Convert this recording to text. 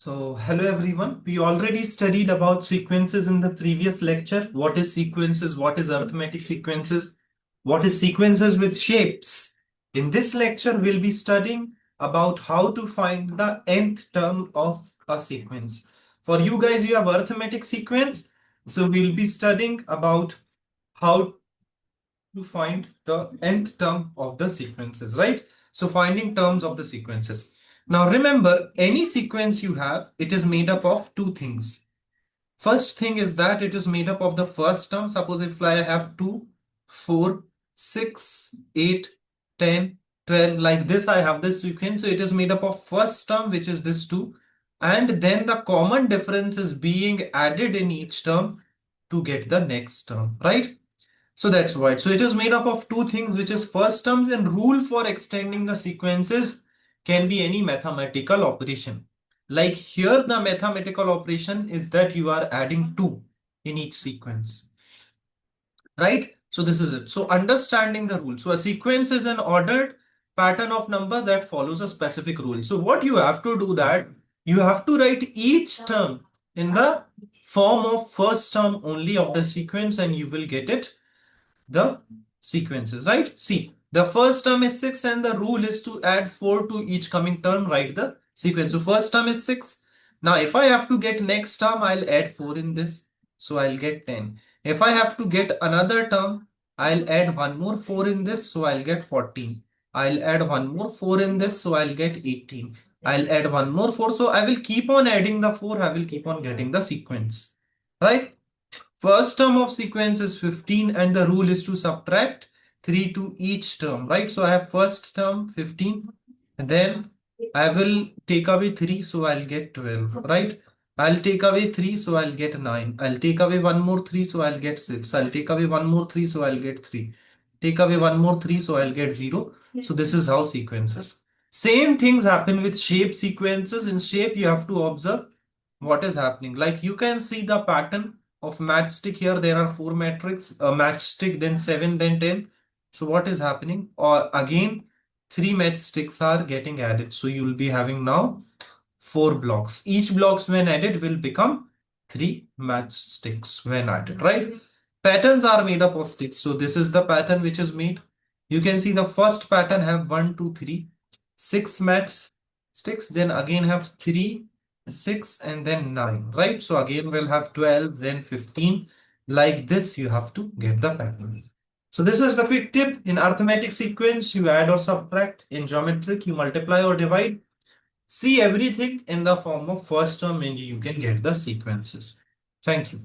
So, hello everyone. We already studied about sequences in the previous lecture. What is sequences? What is arithmetic sequences? What is sequences with shapes? In this lecture, we'll be studying about how to find the nth term of a sequence. For you guys, you have arithmetic sequence. So, we'll be studying about how to find the nth term of the sequences, right? So finding terms of the sequences. Now remember, any sequence you have, it is made up of two things. First thing is that it is made up of the first term. Suppose if I have 2, 4, 6, 8, 10, 12, like this, I have this sequence. So it is made up of first term, which is this 2. And then the common difference is being added in each term to get the next term, right? So that's right. So it is made up of two things, which is first terms, and rule for extending the sequences can be any mathematical operation. Like here, the mathematical operation is that you are adding 2 in each sequence, right? So this is it. So understanding the rule. So a sequence is an ordered pattern of number that follows a specific rule. So what you have to do that you have to write each term in the form of first term only of the sequence, and you will get it the sequences, right? See, the first term is 6 and the rule is to add 4 to each coming term, write the sequence. So first term is 6. Now if I have to get next term, I'll add 4 in this. So I'll get 10. If I have to get another term, I'll add one more 4 in this. So I'll get 14. I'll add one more 4 in this. So I'll get 18. I'll add one more 4. So I will keep on adding the 4. I will keep on getting the sequence, right? First term of sequence is 15 and the rule is to subtract 3 to each term, right? So I have first term 15, and then I will take away 3, so I'll get 12, right? I'll take away 3, so I'll get 9. I'll take away one more 3, so I'll get 6. I'll take away one more 3, so I'll get 3. Take away one more 3, so I'll get 0. So this is how sequences. Same things happen with shape sequences. In shape, you have to observe what is happening. Like you can see the pattern of matchstick here. There are 4 matrix, matchstick, then 7, then 10. So what is happening? Or again, 3 matchsticks are getting added. So you will be having now 4 blocks. Each blocks when added will become 3 matchsticks when added, right? Patterns are made up of sticks. So this is the pattern which is made. You can see the first pattern have 1, 2, 3, 6 matchsticks. Then again have 3, 6, and then 9, right? So again we'll have 12, then 15. Like this, you have to get the pattern. So this is the quick tip. In arithmetic sequence, you add or subtract. In geometric, you multiply or divide. See everything in the form of first term and you can get the sequences. Thank you.